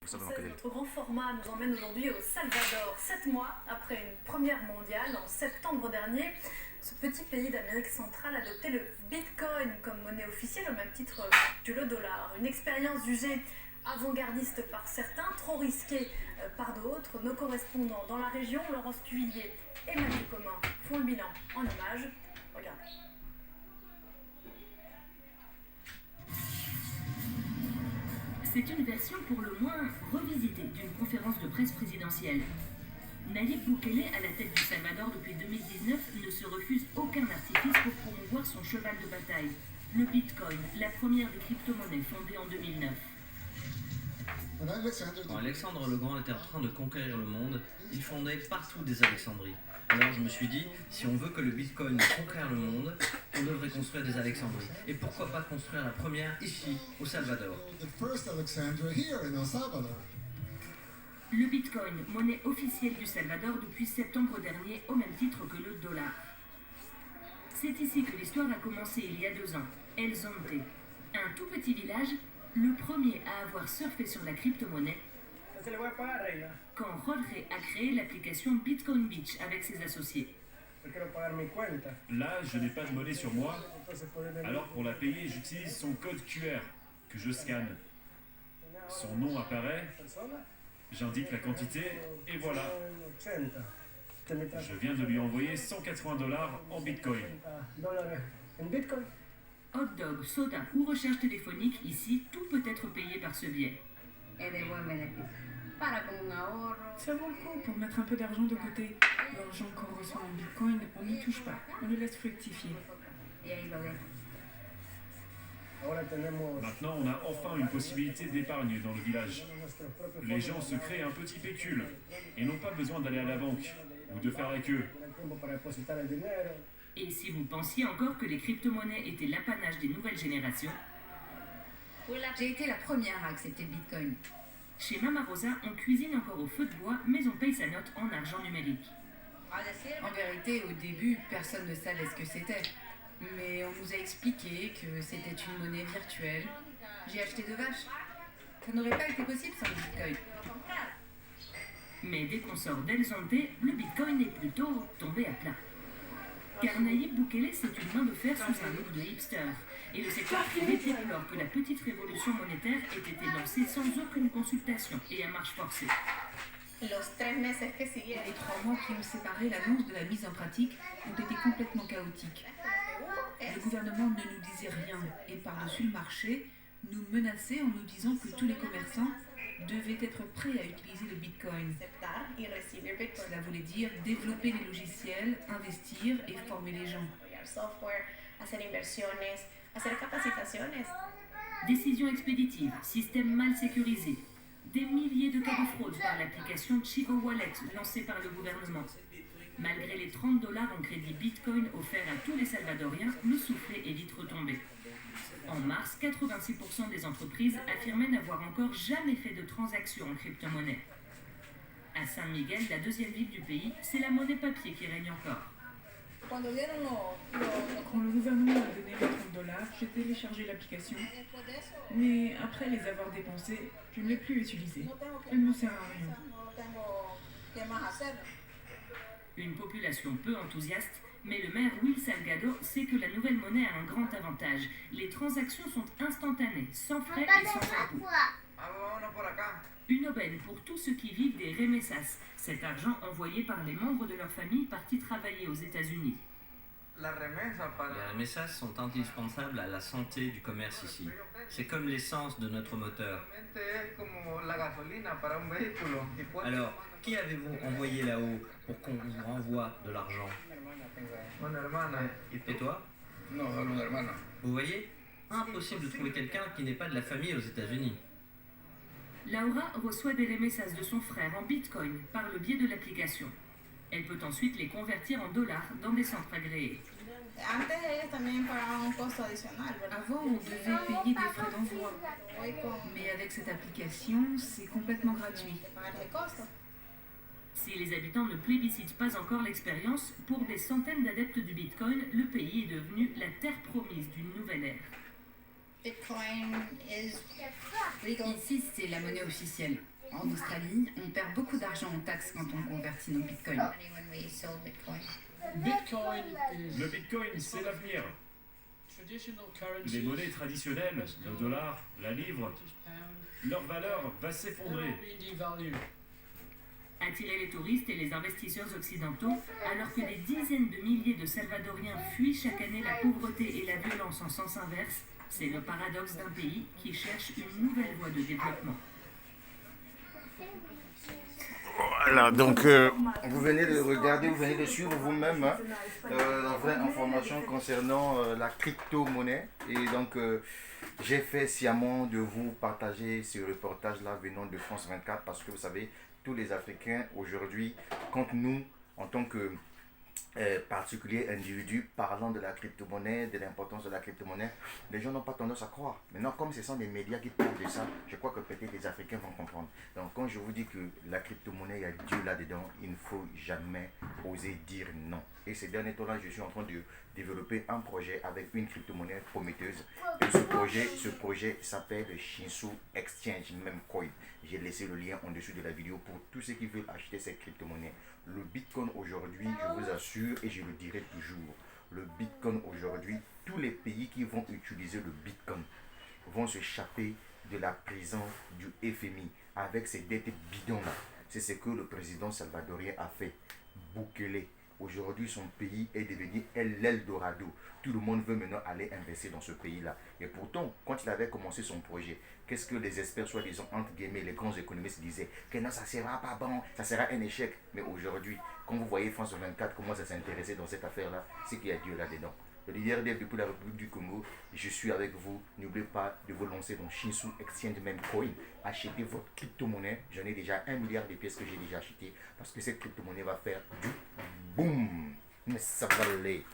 Notre grand format nous emmène aujourd'hui au Salvador, 7 mois après une première mondiale en septembre dernier. Ce petit pays d'Amérique centrale a adopté le Bitcoin comme monnaie officielle au même titre que le dollar. Une expérience jugée avant-gardiste par certains, trop risquée par d'autres. Nos correspondants dans la région, Laurence Cuvillier et Mathieu Commun, font le bilan en images. Regardez. C'est une version pour le moins revisitée d'une conférence de presse présidentielle. Nayib Bukele, à la tête du Salvador depuis 2019, ne se refuse aucun artifice pour promouvoir son cheval de bataille, le Bitcoin, la première des crypto-monnaies fondée en 2009. Quand Alexandre le Grand était en train de conquérir le monde, il fondait partout des Alexandries. Alors je me suis dit, si on veut que le Bitcoin conquiert le monde, on devrait construire des Alexandries. Et pourquoi pas construire la première ici, au Salvador? Le Bitcoin, monnaie officielle du Salvador depuis septembre dernier, au même titre que le dollar. C'est ici que l'histoire a commencé il y a 2 ans, El Zonte, un tout petit village, le premier à avoir surfé sur la crypto-monnaie, quand Jorge a créé l'application Bitcoin Beach avec ses associés. Là, je n'ai pas de monnaie sur moi, alors pour la payer, j'utilise son code QR que je scanne. Son nom apparaît, j'indique la quantité et voilà. Je viens de lui envoyer $180 en Bitcoin. Hot dog, soda ou recherche téléphonique, ici, tout peut être payé par ce biais. Ça vaut le coup pour mettre un peu d'argent de côté. L'argent qu'on reçoit en Bitcoin, on n'y touche pas, on le laisse fructifier. Maintenant, on a enfin une possibilité d'épargne dans le village. Les gens se créent un petit pécule et n'ont pas besoin d'aller à la banque ou de faire la queue. Et si vous pensiez encore que les crypto-monnaies étaient l'apanage des nouvelles générations, j'ai été la première à accepter le Bitcoin. chez Mama Rosa, on cuisine encore au feu de bois, mais on paye sa note en argent numérique. En vérité, au début, personne ne savait ce que c'était. Mais on nous a expliqué que c'était une monnaie virtuelle. J'ai acheté 2 vaches. Ça n'aurait pas été possible sans le Bitcoin. Mais dès qu'on sort d'El Zonte, le Bitcoin est plutôt tombé à plat. Car Nayib Bukele, c'est une main de fer sous un look de hipster. Et le secteur privé déplore que la petite révolution monétaire ait été lancée sans aucune consultation et à marche forcée. Les 3 mois qui ont séparé l'annonce de la mise en pratique ont été complètement chaotiques. Le gouvernement ne nous disait rien et par-dessus le marché, nous menaçait en nous disant que tous les commerçants devaient être prêts à utiliser le Bitcoin. Cela voulait dire développer les logiciels, investir et former les gens. Décision expéditive, système mal sécurisé. Des milliers de cas de fraude par l'application Chivo Wallet lancée par le gouvernement. Malgré les $30 en crédit Bitcoin offerts à tous les Salvadoriens, le soufflet est vite retombé. En mars, 86% des entreprises affirmaient n'avoir encore jamais fait de transactions en crypto-monnaie. À San Miguel, la deuxième ville du pays, c'est la monnaie papier qui règne encore. Quand le gouvernement a donné les $30, j'ai téléchargé l'application. Mais après les avoir dépensés, je ne l'ai plus utilisée. Elle ne sert à rien. Une population peu enthousiaste, mais le maire Will Salgado sait que la nouvelle monnaie a un grand avantage. Les transactions sont instantanées, sans frais et sans impôts. Une aubaine pour tous ceux qui vivent des remessas, cet argent envoyé par les membres de leur famille partis travailler aux États-Unis. Les remessas sont indispensables à la santé du commerce ici. C'est comme l'essence de notre moteur. Alors, qui avez-vous envoyé là-haut pour qu'on vous renvoie de l'argent? Et toi? Vous voyez? Impossible de trouver quelqu'un qui n'est pas de la famille aux États-Unis. Laura reçoit des remessas de son frère en Bitcoin par le biais de l'application. Elle peut ensuite les convertir en dollars dans des centres agréés. Avant, on devait payer des frais d'envoi. Mais avec cette application, c'est complètement gratuit. Si les habitants ne plébiscitent pas encore l'expérience, pour des centaines d'adeptes du Bitcoin, le pays est devenu la terre promise d'une nouvelle ère. Ici, c'est la monnaie officielle. En Australie, on perd beaucoup d'argent en taxes quand on convertit nos bitcoins. Le bitcoin, c'est l'avenir. Les monnaies traditionnelles, le dollar, la livre, leur valeur va s'effondrer. Attirer les touristes et les investisseurs occidentaux, alors que des dizaines de milliers de Salvadoriens fuient chaque année la pauvreté et la violence en sens inverse, c'est le paradoxe d'un pays qui cherche une nouvelle voie de développement. Voilà, donc vous venez de regarder, vous venez de suivre vous-même la vraie information concernant la crypto-monnaie. Et donc, j'ai fait sciemment de vous partager ce reportage-là venant de France 24 parce que vous savez, tous les Africains aujourd'hui, quand nous, en tant que particuliers individus, parlant de la crypto-monnaie, de l'importance de la crypto-monnaie, les gens n'ont pas tendance à croire. Maintenant, comme ce sont des médias qui parlent de ça, je crois que peut-être les Africains vont comprendre. Donc, quand je vous dis que la crypto-monnaie, il y a Dieu là-dedans, il ne faut jamais oser dire non. Et ces derniers temps-là, je suis en train de développer un projet avec une crypto-monnaie prometteuse. Et ce projet s'appelle Shinsu Exchange Memcoin. J'ai laissé le lien en dessous de la vidéo pour tous ceux qui veulent acheter cette crypto-monnaie. Le Bitcoin aujourd'hui, je vous assure, et je le dirai toujours, le Bitcoin aujourd'hui, tous les pays qui vont utiliser le Bitcoin vont s'échapper de la prison du FMI avec ces dettes bidons-là. C'est ce que le président salvadorien a fait. Bukele. Aujourd'hui, son pays est devenu l'Eldorado. Tout le monde veut maintenant aller investir dans ce pays-là. Et pourtant, quand il avait commencé son projet, qu'est-ce que les experts, soi-disant, entre guillemets, les grands économistes disaient? Que non, ça ne sera pas bon, ça sera un échec. Mais aujourd'hui, quand vous voyez France 24 commence à s'intéresser dans cette affaire-là, c'est qu'il y a Dieu là-dedans. Le leader depuis la République du Congo, je suis avec vous. N'oubliez pas de vous lancer dans Shinsu Exchange Memcoin. Achetez votre crypto-monnaie. J'en ai déjà 1 milliard de pièces que j'ai déjà achetées parce que cette crypto-monnaie va faire du boom. Mais ça va aller.